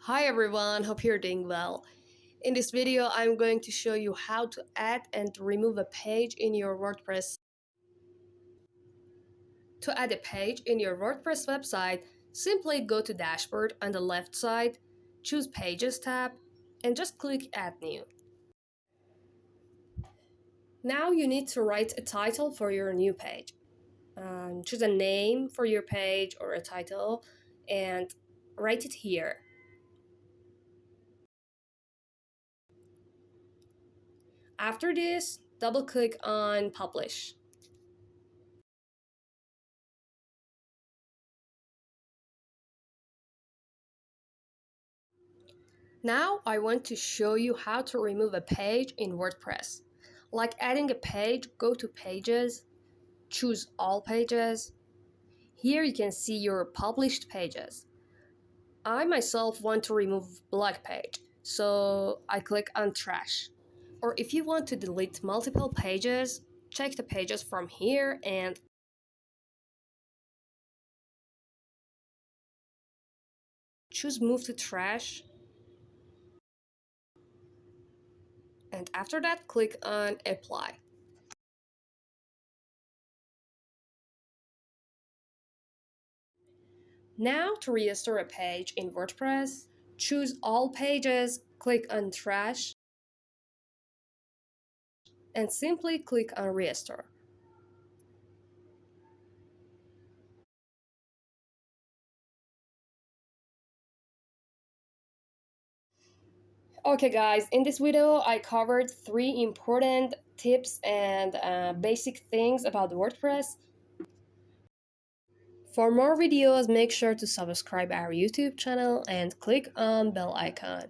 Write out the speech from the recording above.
Hi everyone, hope you're doing well. In this video, I'm going to show you how to add and remove a page in your WordPress. To add a page in your WordPress website, simply go to Dashboard on the left side, choose Pages tab, and just click Add New. Now you need to write a title for your new page. Choose a name for your page or a title and write it here. After this, double click on Publish. Now I want to show you how to remove a page in WordPress. Like adding a page, go to Pages, choose All Pages. Here you can see your published pages. I myself want to remove blog page, so I click on Trash. Or if you want to delete multiple pages, check the pages from here and choose Move to Trash. And after that, click on Apply. Now to restore a page in WordPress, choose All Pages, click on Trash, and simply click on Restore. Okay guys, in this video I covered 3 important tips and basic things about WordPress. For more videos, make sure to subscribe our YouTube channel and click on bell icon.